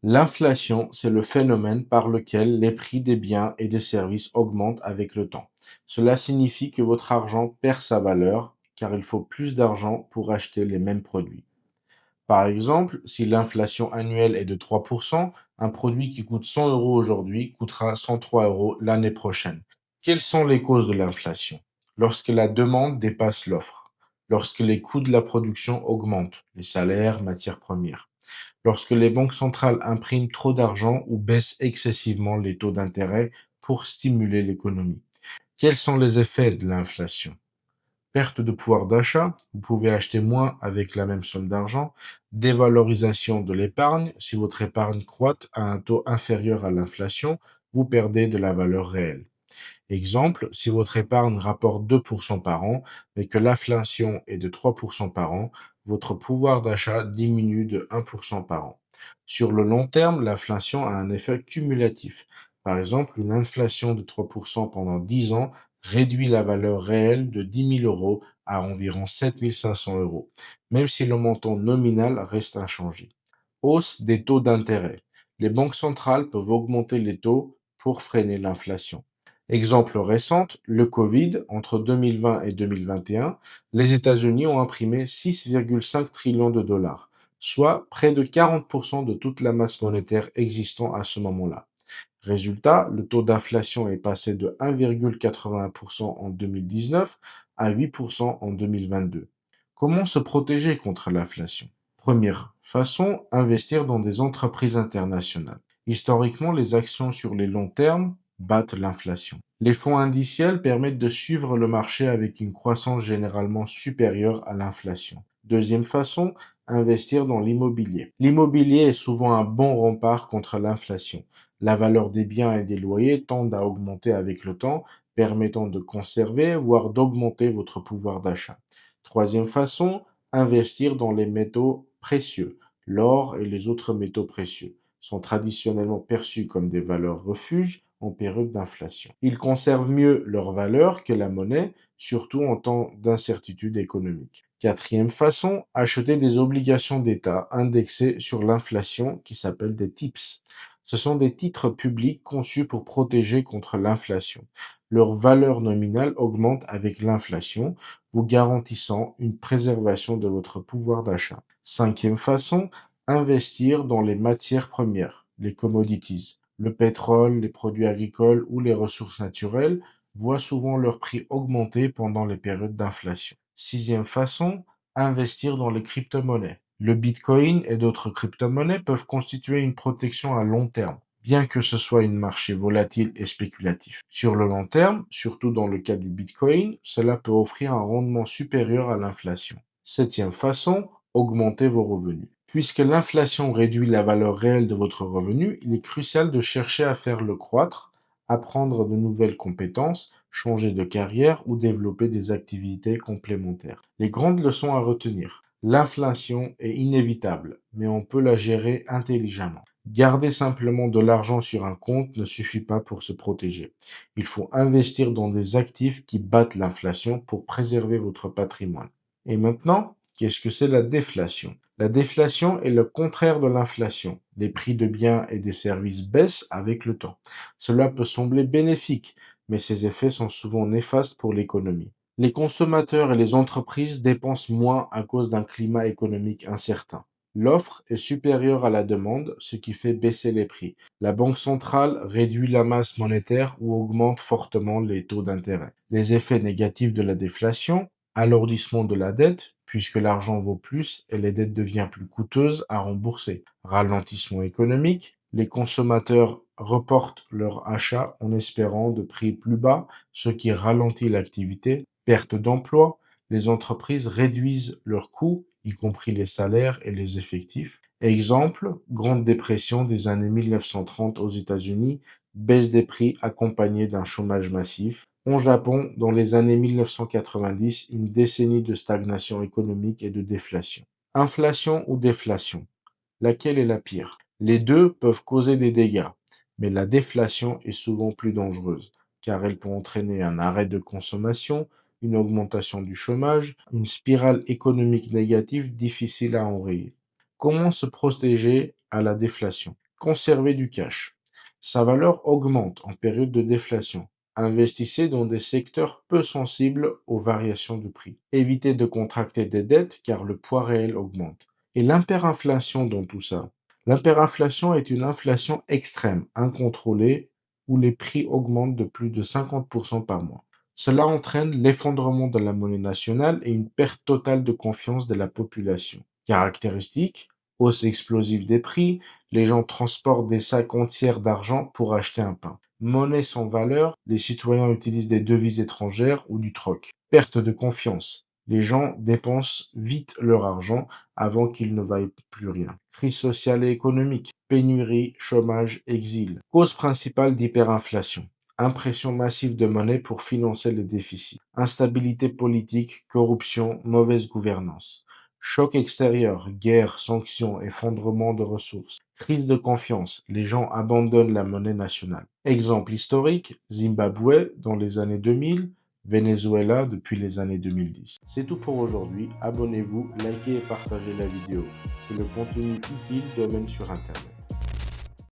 L'inflation, c'est le phénomène par lequel les prix des biens et des services augmentent avec le temps. Cela signifie que votre argent perd sa valeur car il faut plus d'argent pour acheter les mêmes produits. Par exemple, si l'inflation annuelle est de 3%, un produit qui coûte 100 euros aujourd'hui coûtera 103 euros l'année prochaine. Quelles sont les causes de l'inflation? Lorsque la demande dépasse l'offre, lorsque les coûts de la production augmentent, les salaires, matières premières, lorsque les banques centrales impriment trop d'argent ou baissent excessivement les taux d'intérêt pour stimuler l'économie. Quels sont les effets de l'inflation? Perte de pouvoir d'achat, vous pouvez acheter moins avec la même somme d'argent. Dévalorisation de l'épargne, si votre épargne croît à un taux inférieur à l'inflation, vous perdez de la valeur réelle. Exemple, si votre épargne rapporte 2% par an, mais que l'inflation est de 3% par an, votre pouvoir d'achat diminue de 1% par an. Sur le long terme, l'inflation a un effet cumulatif. Par exemple, une inflation de 3% pendant 10 ans réduit la valeur réelle de 10 000 euros à environ 7 500 euros, même si le montant nominal reste inchangé. Hausse des taux d'intérêt. Les banques centrales peuvent augmenter les taux pour freiner l'inflation. Exemple récent, le Covid, entre 2020 et 2021, les États-Unis ont imprimé 6,5 trillions de dollars, soit près de 40% de toute la masse monétaire existant à ce moment-là. Résultat, le taux d'inflation est passé de 1,81% en 2019 à 8% en 2022. Comment se protéger contre l'inflation? Première façon, investir dans des entreprises internationales. Historiquement, les actions sur les longs termes battent l'inflation. Les fonds indiciels permettent de suivre le marché avec une croissance généralement supérieure à l'inflation. Deuxième façon, investir dans l'immobilier. L'immobilier est souvent un bon rempart contre l'inflation. La valeur des biens et des loyers tendent à augmenter avec le temps, permettant de conserver, voire d'augmenter votre pouvoir d'achat. Troisième façon, investir dans les métaux précieux. L'or et les autres métaux précieux sont traditionnellement perçus comme des valeurs refuges en période d'inflation. Ils conservent mieux leur valeur que la monnaie, surtout en temps d'incertitude économique. Quatrième façon, acheter des obligations d'État indexées sur l'inflation qui s'appellent des TIPS. Ce sont des titres publics conçus pour protéger contre l'inflation. Leur valeur nominale augmente avec l'inflation, vous garantissant une préservation de votre pouvoir d'achat. Cinquième façon, investir dans les matières premières, les commodities. Le pétrole, les produits agricoles ou les ressources naturelles voient souvent leur prix augmenter pendant les périodes d'inflation. Sixième façon, investir dans les crypto-monnaies. Le Bitcoin et d'autres crypto-monnaies peuvent constituer une protection à long terme, bien que ce soit un marché volatile et spéculatif. Sur le long terme, surtout dans le cas du Bitcoin, cela peut offrir un rendement supérieur à l'inflation. Septième façon, augmenter vos revenus. Puisque l'inflation réduit la valeur réelle de votre revenu, il est crucial de chercher à faire le croître, apprendre de nouvelles compétences, changer de carrière ou développer des activités complémentaires. Les grandes leçons à retenir. L'inflation est inévitable, mais on peut la gérer intelligemment. Garder simplement de l'argent sur un compte ne suffit pas pour se protéger. Il faut investir dans des actifs qui battent l'inflation pour préserver votre patrimoine. Et maintenant, qu'est-ce que c'est la déflation? La déflation est le contraire de l'inflation. Les prix de biens et des services baissent avec le temps. Cela peut sembler bénéfique, mais ses effets sont souvent néfastes pour l'économie. Les consommateurs et les entreprises dépensent moins à cause d'un climat économique incertain. L'offre est supérieure à la demande, ce qui fait baisser les prix. La banque centrale réduit la masse monétaire ou augmente fortement les taux d'intérêt. Les effets négatifs de la déflation, alourdissement de la dette, puisque l'argent vaut plus et les dettes deviennent plus coûteuses à rembourser. Ralentissement économique, les consommateurs reportent leurs achats en espérant de prix plus bas, ce qui ralentit l'activité. Perte d'emploi, les entreprises réduisent leurs coûts, y compris les salaires et les effectifs. Exemple, Grande Dépression des années 1930 aux États-Unis, baisse des prix accompagnée d'un chômage massif. Au Japon, dans les années 1990, une décennie de stagnation économique et de déflation. Inflation ou déflation? Laquelle est la pire? Les deux peuvent causer des dégâts, mais la déflation est souvent plus dangereuse, car elle peut entraîner un arrêt de consommation, une augmentation du chômage, une spirale économique négative difficile à enrayer. Comment se protéger à la déflation? Conservez du cash. Sa valeur augmente en période de déflation. Investissez dans des secteurs peu sensibles aux variations de prix. Évitez de contracter des dettes car le poids réel augmente. Et l'hyperinflation dans tout ça. L'hyperinflation est une inflation extrême, incontrôlée, où les prix augmentent de plus de 50% par mois. Cela entraîne l'effondrement de la monnaie nationale et une perte totale de confiance de la population. Caractéristique, hausse explosive des prix, les gens transportent des sacs entiers d'argent pour acheter un pain. Monnaie sans valeur, les citoyens utilisent des devises étrangères ou du troc. Perte de confiance. Les gens dépensent vite leur argent avant qu'il ne vaille plus rien. Crise sociale et économique, pénurie, chômage, exil. Cause principale d'hyperinflation. Impression massive de monnaie pour financer les déficits. Instabilité politique, corruption, mauvaise gouvernance. Choc extérieur, guerre, sanctions, effondrement de ressources. Crise de confiance, les gens abandonnent la monnaie nationale. Exemple historique, Zimbabwe dans les années 2000, Venezuela depuis les années 2010. C'est tout pour aujourd'hui. Abonnez-vous, likez et partagez la vidéo. C'est le contenu utile domaine sur Internet.